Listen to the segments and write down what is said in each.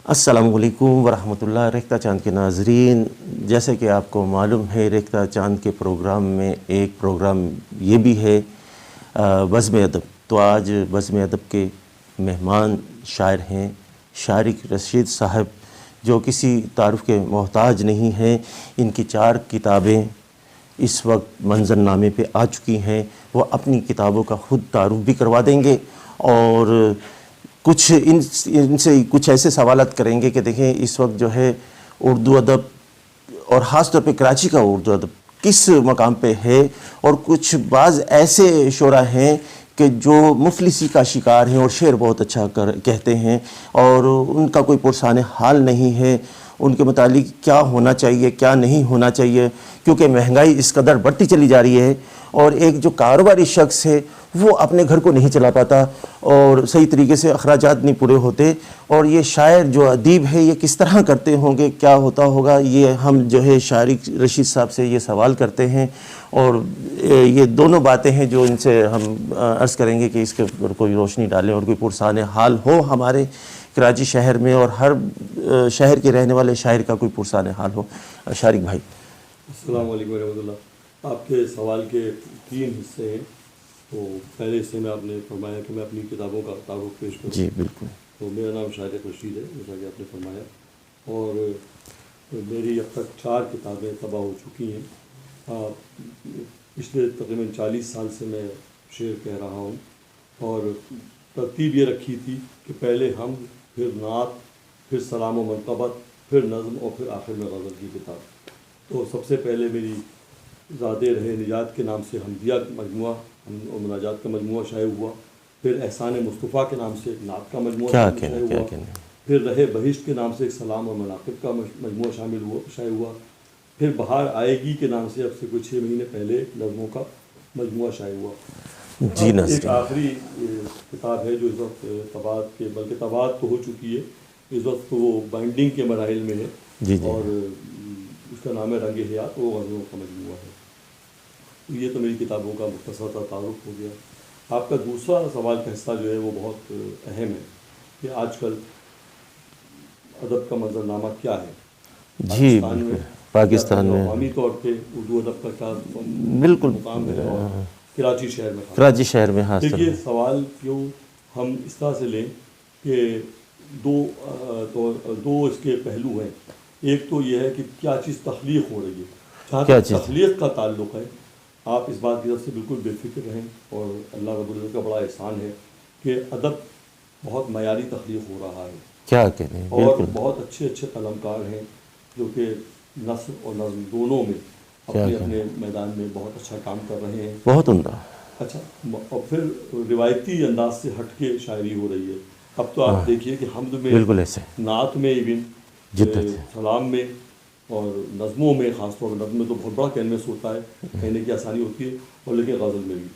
السلام علیکم ورحمۃ اللہ۔ ریختہ چاند کے ناظرین، جیسے کہ آپ کو معلوم ہے ریختہ چاند کے پروگرام میں ایک پروگرام یہ بھی ہے بزم ادب۔ تو آج بزم ادب کے مہمان شاعر ہیں شارق رشید صاحب، جو کسی تعارف کے محتاج نہیں ہیں۔ ان کی 4 کتابیں اس وقت منظر نامے پہ آ چکی ہیں۔ وہ اپنی کتابوں کا خود تعارف بھی کروا دیں گے اور کچھ ان سے کچھ ایسے سوالات کریں گے کہ دیکھیں اس وقت جو ہے اردو ادب اور خاص طور پہ کراچی کا اردو ادب کس مقام پہ ہے، اور کچھ بعض ایسے شعراء ہیں کہ جو مفلسی کا شکار ہیں اور شعر بہت اچھا کہتے ہیں اور ان کا کوئی پرسان حال نہیں ہے ان کے متعلق کیا ہونا چاہیے کیا نہیں ہونا چاہیے، کیونکہ مہنگائی اس قدر بڑھتی چلی جا رہی ہے اور ایک جو کاروباری شخص ہے وہ اپنے گھر کو نہیں چلا پاتا اور صحیح طریقے سے اخراجات نہیں پورے ہوتے، اور یہ شاعر جو ادیب ہے یہ کس طرح کرتے ہوں گے، کیا ہوتا ہوگا، یہ ہم جو ہے شارق رشید صاحب سے یہ سوال کرتے ہیں۔ اور یہ دونوں باتیں ہیں جو ان سے ہم عرض کریں گے کہ اس کے اوپر کوئی روشنی ڈالیں اور کوئی پرسان حال ہو ہمارے کراچی شہر میں، اور ہر شہر کے رہنے والے شاعر کا کوئی پرسان حال ہو۔ شارق بھائی، السلام علیکم ورحمۃ اللہ۔ آپ کے سوال کے 3 حصے ہیں۔ تو پہلے حصے میں آپ نے فرمایا کہ میں اپنی کتابوں کا تعارف پیش کروں۔ جی بالکل۔ تو میرا نام شارق رشید ہے، جیسا کہ آپ نے فرمایا، اور میری اب تک 4 کتابیں طبع ہو چکی ہیں۔ پچھلے تقریباً 40 سال سے میں شعر کہہ رہا ہوں، اور ترتیب یہ رکھی تھی کہ پہلے ہم، پھر نعت، پھر سلام و منقبت، پھر نظم، اور پھر آخر میں غزل کی کتاب۔ تو سب سے پہلے میری زاد رہے نجات کے نام سے حمدیہ مجموعہ اور مناجات کا مجموعہ شائع ہوا، پھر احسان مصطفیٰ کے نام سے ایک نعت کا مجموعہ شائع ہوا، پھر رہے بہشت کے نام سے ایک سلام اور مناقب کا مجموعہ شائع ہوا، پھر بہار آئے گی کے نام سے اب سے کچھ 6 مہینے پہلے نظموں کا مجموعہ شائع ہوا۔ جی ایک آخری کتاب ہے جو اس وقت طباعت کے، بلکہ طباعت تو ہو چکی ہے، اس وقت وہ بائنڈنگ کے مراحل میں ہے، اور اس کا نام ہے رنگ حیات، وہ غزلوں کا مجموعہ ہے۔ یہ تو میری کتابوں کا مختصر سا تعارف ہو گیا۔ آپ کا دوسرا سوال کا حصہ جو ہے وہ بہت اہم ہے کہ آج کل ادب کا منظرنامہ کیا ہے جی پاکستان میں، عوامی طور پہ اردو ادب کا کیا بالکل مقام ہے، اور کراچی شہر میں دیکھیے سوال کیوں ہم اس طرح سے لیں کہ دو اس کے پہلو ہیں۔ ایک تو یہ ہے کہ کیا چیز تخلیق ہو رہی ہے، جہاں تک تخلیق کا تعلق ہے آپ اس بات کی طرف سے بالکل بے فکر رہیں، اور اللہ رب العزت کا بڑا احسان ہے کہ ادب بہت معیاری تخلیق ہو رہا ہے، کیا کہنے، اور بہت اچھے قلمکار ہیں جو کہ نثر اور نظم دونوں میں اپنے میدان میں بہت اچھا کام کر رہے ہیں، بہت عمدہ۔ اچھا، اور پھر روایتی انداز سے ہٹ کے شاعری ہو رہی ہے۔ اب تو آپ دیکھیے کہ حمد میں، بالکل ایسے، نعت میں، ایون سلام میں، اور نظموں میں، خاص طور پر نظم میں تو بہت بڑا کینوس ہوتا ہے، کہنے کی آسانی ہوتی ہے، اور لیکن غزل میں بھی،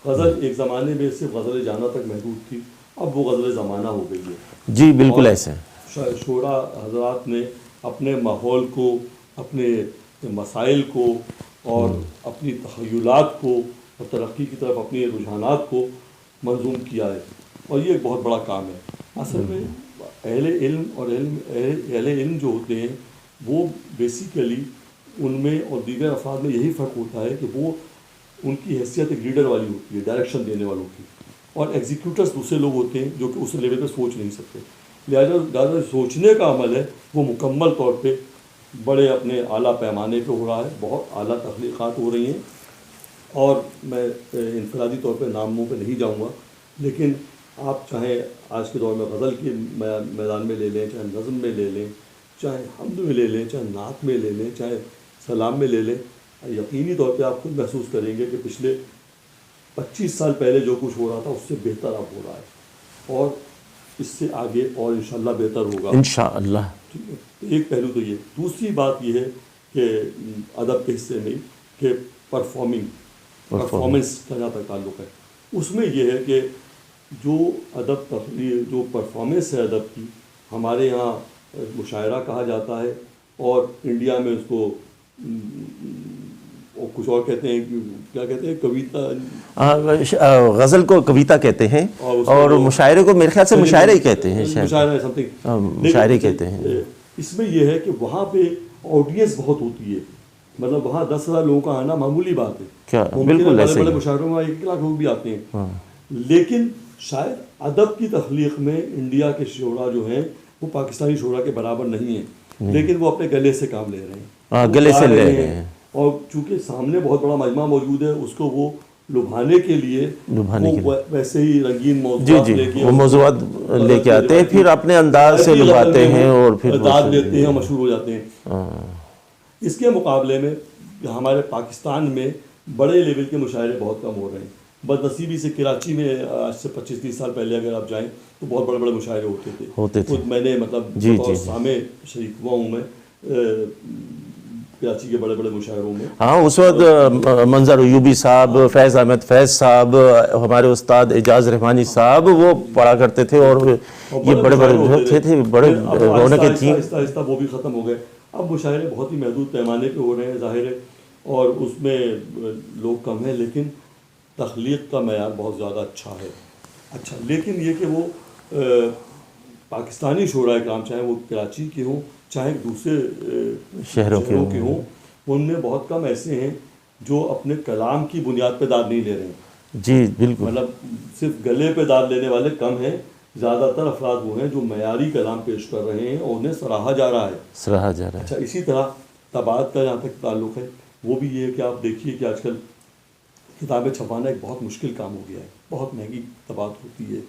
غزل ایک زمانے میں صرف غزل جانا تک محدود تھی، اب وہ غزل زمانہ ہو گئی ہے۔ جی بالکل ایسے، شعراء حضرات نے اپنے ماحول کو، اپنے مسائل کو، اور اپنی تخیلات کو، اور ترقی کی طرف اپنے رجحانات کو منظوم کیا ہے، اور یہ ایک بہت بڑا کام ہے۔ اصل میں اہل علم جو ہوتے ہیں وہ بیسیکلی ان میں اور دیگر افراد میں یہی فرق ہوتا ہے کہ وہ، ان کی حیثیت ایک لیڈر والی ہوتی ہے، ڈائریکشن دینے والوں کی، اور ایگزیکیوٹرز دوسرے لوگ ہوتے ہیں جو کہ اس لیول پہ سوچ نہیں سکتے، لہٰذا سوچنے کا عمل ہے وہ مکمل طور پہ بڑے اپنے اعلیٰ پیمانے پہ ہو رہا ہے، بہت اعلیٰ تخلیقات ہو رہی ہیں، اور میں انفرادی طور پہ ناموں پہ نہیں جاؤں گا، لیکن آپ چاہے آج کے دور میں غزل کے میدان میں لے لیں، چاہے نظم میں لے لیں، چاہے حمد میں لے لیں، چاہے نعت میں لے لیں، چاہے سلام میں لے لیں، یقینی طور پہ آپ خود محسوس کریں گے کہ پچھلے 25 سال پہلے جو کچھ ہو رہا تھا اس سے بہتر اب ہو رہا ہے، اور اس سے آگے اور انشاءاللہ بہتر ہوگا انشاءاللہ۔ ایک پہلو تو یہ۔ دوسری بات یہ ہے کہ ادب کے حصے میں کہ پرفارمنس کا جہاں تک تعلق ہے، اس میں یہ ہے کہ جو ادب تخلیق، جو پرفارمنس ہے ادب کی، ہمارے یہاں مشاعرہ کہا جاتا ہے، اور انڈیا میں اس کو اور کچھ اور کہتے ہیں، کیا کہتے ہیں، کویتا، غزل کو کویتا کہتے ہیں اور مشاعرے کو میرے خیال سے مشاعرے ہی کہتے ہیں، مشاعرہ سم تھنگ، مشاعرے کہتے ہیں۔ اس میں یہ ہے کہ وہاں پہ آڈینس بہت ہوتی ہے، مطلب وہاں 10,000 لوگوں کا آنا معمولی بات ہے، کیا بالکل بڑے بڑے مشاعروں میں 1 لاکھ لوگ بھی آتے ہیں، لیکن شاید ادب کی تخلیق میں انڈیا کے شعراء جو ہیں وہ پاکستانی شعراء کے برابر نہیں ہیں، لیکن وہ اپنے گلے سے کام لے رہے ہیں، گلے سے لے رہے ہیں، اور چونکہ سامنے بہت بڑا مجمع موجود ہے، اس کو وہ لبھانے کے لیے ویسے ہی رنگین موضوعات لے کے آتے ہیں، پھر اپنے انداز سے لبھاتے ہیں اور پھر داد دیتے ہیں، مشہور ہو جاتے ہیں۔ اس کے مقابلے میں ہمارے پاکستان میں بڑے لیول کے مشاعرے بہت کم ہو رہے ہیں۔ بدنصیبی سے کراچی میں آج سے 25-30 سال پہلے اگر آپ جائیں تو بہت بڑے بڑے مشاعرے ہوتے تھے، خود میں نے مطلب سامع شریک ہوا ہوں میں کراچی کے بڑے بڑے مشاعروں میں۔ ہاں، اس وقت منظر ایوبی صاحب، فیض احمد فیض صاحب، ہمارے استاد اعجاز رحمانی صاحب وہ پڑھا کرتے تھے، اور یہ بڑے بڑے تھے، بڑے رونقیں تھیں۔ آہستہ آہستہ وہ بھی ختم ہو گئے، اب مشاعرے بہت ہی محدود پیمانے پہ ہو رہے ہیں ظاہر ہے، اور اس میں لوگ کم ہیں، لیکن تخلیق کا معیار بہت زیادہ اچھا ہے۔ اچھا، لیکن یہ کہ وہ پاکستانی شعراء کرام چاہے وہ کراچی کے ہوں چاہے دوسرے شہروں کے ہوں، ان میں بہت کم ایسے ہیں جو اپنے کلام کی بنیاد پہ داد نہیں لے رہے ہیں۔ جی بالکل، مطلب صرف گلے پہ داد لینے والے کم ہیں، زیادہ تر افراد وہ ہیں جو معیاری کلام پیش کر رہے ہیں اور انہیں سراہا جا رہا ہے۔ اچھا، اسی طرح طباعت کا جہاں تک تعلق ہے، وہ بھی یہ ہے کہ آپ دیکھیے کہ آج کل کتابیں چھپانا ایک بہت مشکل کام ہو گیا ہے، بہت مہنگی طباعت ہوتی ہے،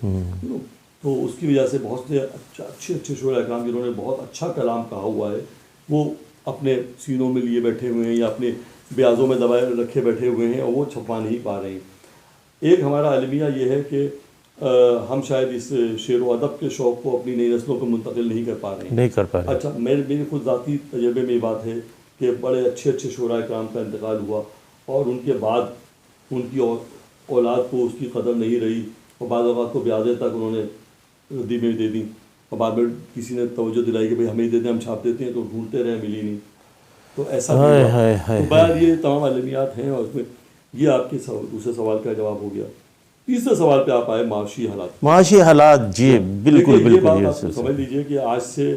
تو اس کی وجہ سے بہت سے اچھے شعراء اکرام جنہوں نے بہت اچھا کلام کہا ہوا ہے وہ اپنے سینوں میں لیے بیٹھے ہوئے ہیں یا اپنے بیازوں میں دبائے رکھے بیٹھے ہوئے ہیں، اور وہ چھپا نہیں پا رہے ہیں۔ ایک ہمارا المیہ یہ ہے کہ ہم شاید اس شعر و ادب کے شوق کو اپنی نئی نسلوں کو منتقل نہیں کر پا رہے۔ اچھا، میرے خود ذاتی تجربے میں یہ بات ہے کہ بڑے اچھے شعراء اکرام کا انتقال ہوا، اور ان کے بعد ان کی اولاد کو اس کی قدر نہیں رہی، اور بعض اوقات کو بیازیں تک انہوں نے ردی میں دے دیں، اور بعد میں کسی نے توجہ دلائی کہ بھائی ہمیں دے دیں، ہم چھاپ دیتے ہیں، تو ڈھونڈتے رہے، ملی نہیں، تو ایسا بھی ہوا۔ تو بعد یہ تمام علمیات ہیں، اور اس میں یہ آپ کے دوسرے سوال کا جواب ہو گیا۔ تیسرے سوال پہ آپ آئے معاشی حالات۔ جی بالکل یہ بات آپ سمجھ لیجئے کہ آج سے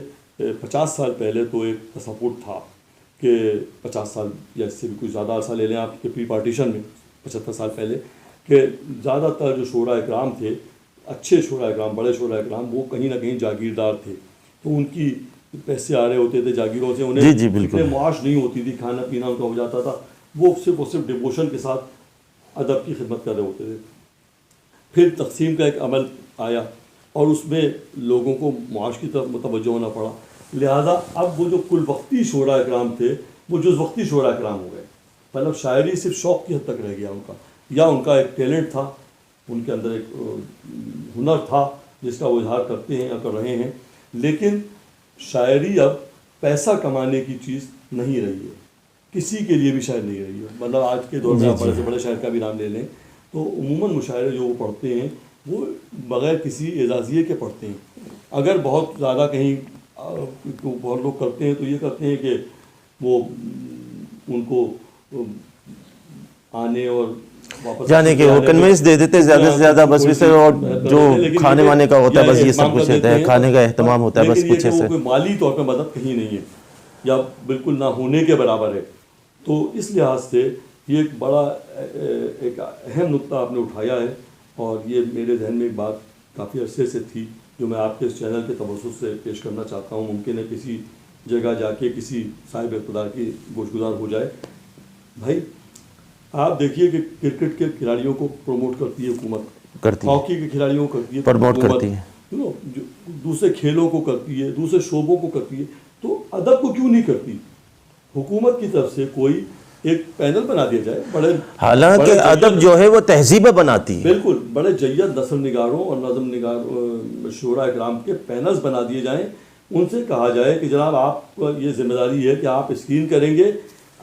50 سال پہلے تو ایک تصور تھا کہ 50 سال یا اس سے بھی کچھ زیادہ عرصہ لے لیں آپ کے پری پارٹیشن میں 75 سال پہلے، کہ زیادہ تر جو شعراء اکرام تھے، اچھے شعراء اکرام، بڑے شعراء اکرام، وہ کہیں نہ کہیں جاگیردار تھے، تو ان کی پیسے آ رہے ہوتے تھے جاگیروں سے، انہیں معاش نہیں ہوتی تھی، کھانا پینا ان کا ہو جاتا تھا، وہ صرف ڈیووشن کے ساتھ ادب کی خدمت کر رہے ہوتے تھے۔ پھر تقسیم کا ایک عمل آیا اور اس میں لوگوں کو معاش کی طرف متوجہ ہونا پڑا، لہٰذا اب وہ جو کل وقتی شعراء اکرام تھے وہ جز وقتی شعراء اکرام ہو گئے، مطلب شاعری صرف شوق کی حد تک رہ گیا ان کا، یا ان کا ایک ٹیلنٹ تھا، ان کے اندر ایک ہنر تھا جس کا وہ اظہار کرتے ہیں یا کر رہے ہیں، لیکن شاعری اب پیسہ کمانے کی چیز نہیں رہی ہے، کسی کے لیے بھی شاعر نہیں رہی ہے۔ مطلب آج کے دور میں آپ بڑے سے بڑے شاعر کا بھی نام لے لیں تو عموماً مشاعرے جو وہ پڑھتے ہیں وہ بغیر کسی اعزازیے کے پڑھتے ہیں، اگر بہت زیادہ کہیں بہت لوگ کرتے ہیں تو یہ کرتے ہیں کہ وہ ان کو آنے اور جانے کے وہ کنوینس دے دیتے زیادہ سے زیادہ، بس اسے، اور جو کھانے وانے کا ہوتا ہے بس یہ سب کچھ ہوتا ہے، کھانے کا اہتمام ہوتا ہے، بس کچھ ایسے، کوئی مالی طور پہ مدد کہیں نہیں ہے یا بالکل نہ ہونے کے برابر ہے۔ تو اس لحاظ سے یہ ایک بڑا ایک اہم نقطہ آپ نے اٹھایا ہے، اور یہ میرے ذہن میں ایک بات کافی عرصے سے تھی جو میں آپ کے اس چینل کے توسط سے پیش کرنا چاہتا ہوں، ممکن ہے کسی جگہ جا کے کسی صاحب اقتدار کی گوشگزار ہو جائے۔ بھائی آپ دیکھیے کہ کرکٹ کے کھلاڑیوں کو پروموٹ کرتی ہے حکومت، ہاکی کے کھلاڑیوں کو کرتی ہے پروموٹ کرتی ہے، دوسرے کھیلوں کو کرتی ہے، دوسرے شعبوں کو کرتی ہے، تو ادب کو کیوں نہیں کرتی؟ حکومت کی طرف سے کوئی ایک پینل بنا دیا جائے، بڑے، حالانکہ ادب جو ہے وہ تہذیبیں بناتی ہے، بالکل بڑے جید نثر نگاروں اور نظم نگار شعراء اکرام کے پینلز بنا دیے جائیں، ان سے کہا جائے کہ جناب آپ کو یہ ذمہ داری ہے کہ آپ اسکرین کریں گے،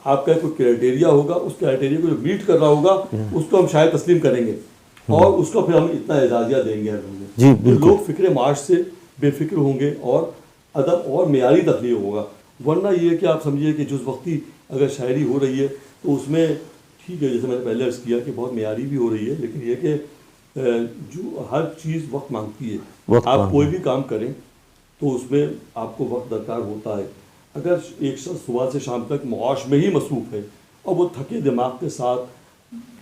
آپ کا کوئی کرائٹیریا ہوگا، اس کرائٹیریا کو جو میٹ کر رہا ہوگا اس کو ہم شاید تسلیم کریں گے، اور اس کو پھر ہم اتنا اعزازیہ دیں گے، جی لوگ فکر معاش سے بے فکر ہوں گے اور ادب اور معیاری تخلیق ہوگا۔ ورنہ یہ کہ آپ سمجھیے کہ جز وقتی اگر شاعری ہو رہی ہے تو تو اس میں ٹھیک ہے جیسے میں نے پہلے عرض کیا کہ بہت معیاری بھی ہو رہی ہے، لیکن یہ کہ جو ہر چیز وقت مانگتی ہے. آپ کوئی بھی کام کریں تو اس میں آپ کو وقت درکار ہوتا ہے. اگر ایک شخص صبح سے شام تک معاش میں ہی مصروف ہے اور وہ تھکے دماغ کے ساتھ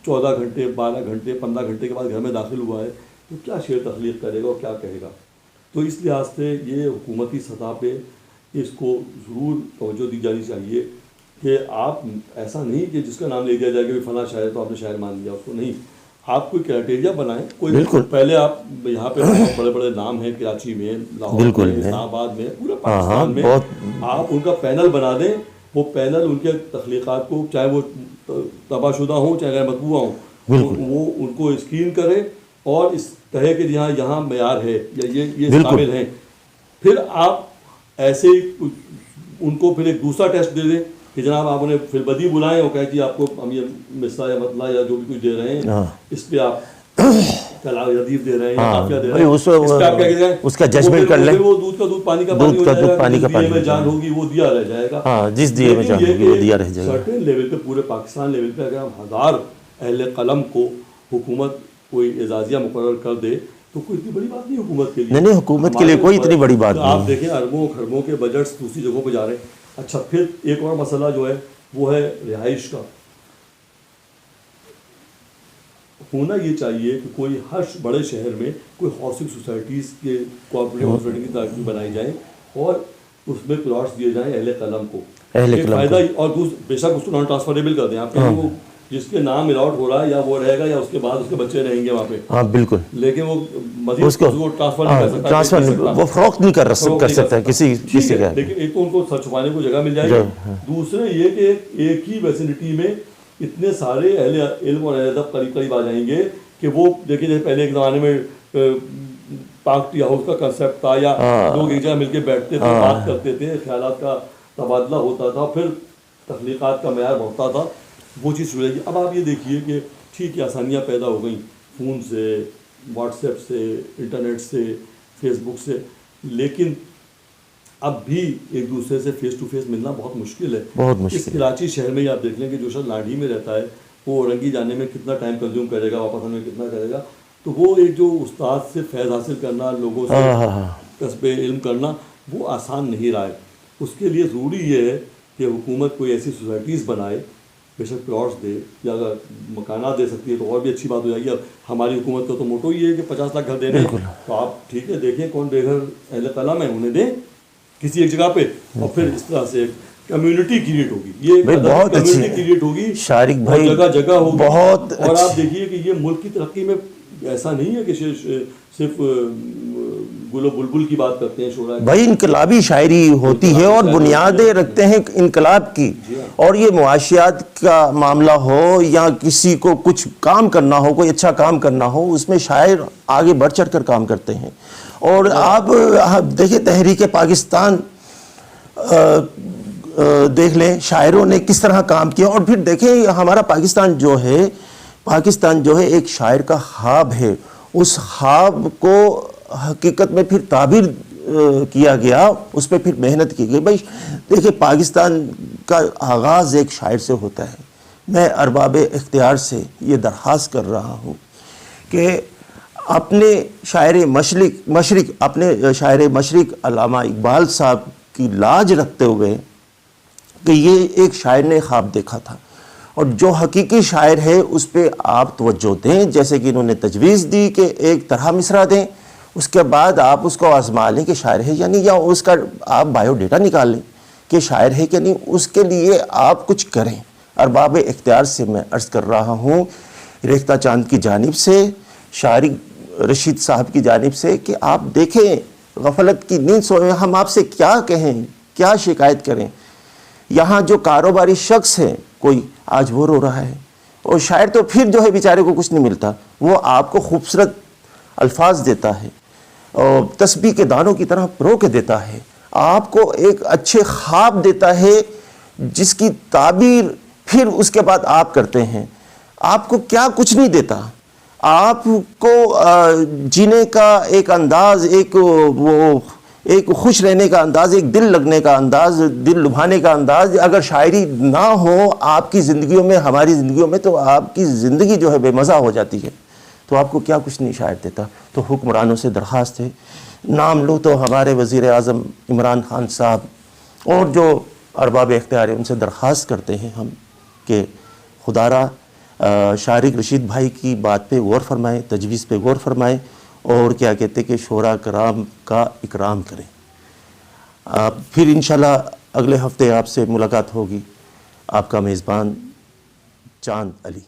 14 گھنٹے 12 گھنٹے 15 گھنٹے کے بعد گھر میں داخل ہوا ہے تو کیا شعر تخلیق کرے گا اور کیا کہے گا؟ تو اس لحاظ سے یہ حکومتی سطح پہ اس کو ضرور توجہ دی جانی چاہیے کہ آپ ایسا نہیں کہ جس کا نام لے دیا جائے کہ فلاں شاعر تو آپ نے شاعر مان لیا اس کو، نہیں. آپ کوئی کرائٹیریا بنائیں. کوئی پہلے آپ یہاں پہ بڑے بڑے نام ہیں کراچی میں، لاہور میں، اسلام آباد میں، پورے پاکستان میں، آپ ان کا پینل بنا دیں. وہ پینل ان کے تخلیقات کو چاہے وہ تباہ شدہ ہوں چاہے غیر مطبوعہ ہوں، وہ ان کو اسکرین کرے اور اس طرح کے یہاں معیار ہے یا یہ قابل ہیں. پھر آپ ایسے ان کو پھر ایک دوسرا ٹیسٹ دے دیں کہ جناب آپ انہیں پھر بدی بلائیں اور کہیں جی آپ کو ہم یہ مصرع یا مطلع یا جو بھی کچھ دے رہے ہیں اس پہ آپ کلام ردیف دے رہے ہیں یا قافیہ دے رہے ہیں، اس پہ آپ کیا کہتے ہیں اس کا ججمنٹ کر لیں. وہ دودھ کا دودھ پانی کا پانی ہو جائے گا، جس دیے میں جان ہوگی وہ دیا رہ جائے گا. جس دیے میں جان ہوگی وہ دیا رہ جائے گا. سرٹن لیول پہ پورے پاکستان لیول پہ اگر ہم 1000 اہل قلم کو حکومت کوئی اعزازیہ مقرر کر دے تو کوئی اتنی بڑی بات نہیں حکومت کے لیے. نہیں حکومت کے لیے کوئی اتنی بڑی بات نہیں. آپ دیکھیں اربوں خربوں کے بجٹس دوسری جگہوں پہ جا رہے ہیں. اچھا پھر ایک اور مسئلہ جو ہے وہ ہے رہائش کا. ہونا یہ چاہیے کہ کوئی ہر بڑے شہر میں کوئی ہاؤسنگ سوسائٹیز کے کوآپریٹو ہاؤسنگ کی ترقی بنائی جائیں اور اس میں پلاٹس دیے جائیں اہل قلم کو. فائدہ اور بے شک اس کو نان ٹرانسفریبل کر دیں. آپ کہ وہ جس کے نام الاٹ ہو رہا ہے یا وہ رہے گا یا اس کے بعد اس کے بچے رہیں گے وہاں پہ. ہاں بالکل. لیکن وہ مزید اس کو ٹرانسفر نہیں کر سکتا، وہ فروخت نہیں کر سکتا کسی کا. لیکن ایک تو ان کو سر چھپانے کو جگہ مل جائے گی، دوسرے یہ کہ ایک ہی ویسینٹی میں اتنے سارے اہل علم اور اہل ادب قریب قریب آ جائیں گے کہ وہ دیکھیں جیسے پہلے ایک زمانے میں پاک ٹی ہاؤس کا کنسیپٹ تھا یا لوگ ایک جگہ مل کے بیٹھتے تھے، بات کرتے تھے، خیالات کا تبادلہ ہوتا تھا، پھر تخلیقات کا معیار بڑھتا تھا. وہ چیز شروع ہے. اب آپ یہ دیکھیے کہ ٹھیک ہے آسانیاں پیدا ہو گئیں فون سے، واٹس ایپ سے، انٹرنیٹ سے، فیس بک سے، لیکن اب بھی ایک دوسرے سے فیس ٹو فیس ملنا بہت مشکل ہے. اس کراچی شہر میں آپ دیکھ لیں کہ جو شخص لاڈھی میں رہتا ہے وہ رنگی جانے میں کتنا ٹائم کنزیوم کرے گا، واپس آنے میں کتنا کرے گا. تو وہ ایک جو استاد سے فیض حاصل کرنا، لوگوں سے کسب علم کرنا، وہ آسان نہیں رہا ہے. اس کے لیے ضروری یہ ہے کہ حکومت کوئی ایسی سوسائٹیز بنائے، بے شک پلاٹس دے یا اگر مکانات دے سکتی ہے تو اور بھی اچھی بات ہو جائے گی. اب ہماری حکومت کا تو موٹو یہ ہے کہ 50 لاکھ گھر دینے ہیں، تو آپ ٹھیک ہے دیکھیں کون بے گھر اہل قلم ہے انہیں دیں کسی ایک جگہ پہ، اور پھر اس طرح سے کمیونٹی کریٹ ہوگی. یہ بہت اچھی کریٹ ہوگی شارق بھائی، جگہ جگہ ہوگی. بہت اور آپ دیکھیے کہ یہ ملک کی ترقی میں ایسا نہیں ہے کہ صرف گل و بلبل کی بات کرتے ہیں شعراء بھائی، انقلابی شاعری ہوتی ہے اور بنیادیں رکھتے ہیں انقلاب کی. اور یہ معاشیات کا معاملہ ہو یا کسی کو کچھ کام کرنا ہو، کوئی اچھا کام کرنا ہو، اس میں شاعر آگے بڑھ چڑھ کر کام کرتے ہیں. اور آپ دیکھیں تحریک پاکستان دیکھ لیں، شاعروں نے کس طرح کام کیا. اور پھر دیکھیں ہمارا پاکستان جو ہے ایک شاعر کا خواب ہے. اس خواب کو حقیقت میں پھر تعبیر کیا گیا، اس پہ پھر محنت کی گئی. بھائی دیکھیں پاکستان کا آغاز ایک شاعر سے ہوتا ہے. میں ارباب اختیار سے یہ درخواست کر رہا ہوں کہ اپنے شاعر مشرق علامہ اقبال صاحب کی لاج رکھتے ہوئے کہ یہ ایک شاعر نے خواب دیکھا تھا اور جو حقیقی شاعر ہے اس پہ آپ توجہ دیں. جیسے کہ انہوں نے تجویز دی کہ ایک طرح مصرع دیں، اس کے بعد آپ اس کو آزما لیں کہ شاعر ہے یا نہیں، یا اس کا آپ بایو ڈیٹا نکال لیں کہ شاعر ہے کہ نہیں. اس کے لیے آپ کچھ کریں. ارباب اختیار سے میں عرض کر رہا ہوں، ریختہ چاند کی جانب سے، شارق رشید صاحب کی جانب سے، کہ آپ دیکھیں غفلت کی نیند سوئے. ہم آپ سے کیا کہیں، کیا شکایت کریں. یہاں جو کاروباری شخص ہے کوئی آج وہ رو رہا ہے، اور شاعر تو پھر جو ہے بیچارے کو کچھ نہیں ملتا. وہ آپ کو خوبصورت الفاظ دیتا ہے اور تسبیح کے دانوں کی طرح پرو کے دیتا ہے. آپ کو ایک اچھے خواب دیتا ہے جس کی تعبیر پھر اس کے بعد آپ کرتے ہیں. آپ کو کیا کچھ نہیں دیتا. آپ کو جینے کا ایک انداز، ایک وہ ایک خوش رہنے کا انداز، ایک دل لگنے کا انداز، دل لبھانے کا انداز، اگر شاعری نہ ہو آپ کی زندگیوں میں، ہماری زندگیوں میں، تو آپ کی زندگی جو ہے بے مزہ ہو جاتی ہے. تو آپ کو کیا کچھ نہیں شاعر دیتا. تو حکمرانوں سے درخواست ہے، نام لو تو ہمارے وزیر اعظم عمران خان صاحب اور جو ارباب اختیار ہیں ان سے درخواست کرتے ہیں ہم کہ خدا را شارق رشید بھائی کی بات پہ غور فرمائیں، تجویز پہ غور فرمائیں، اور کیا کہتے کہ شعراء کرام کا اکرام کریں. پھر انشاءاللہ اگلے ہفتے آپ سے ملاقات ہوگی. آپ کا میزبان چاند علی.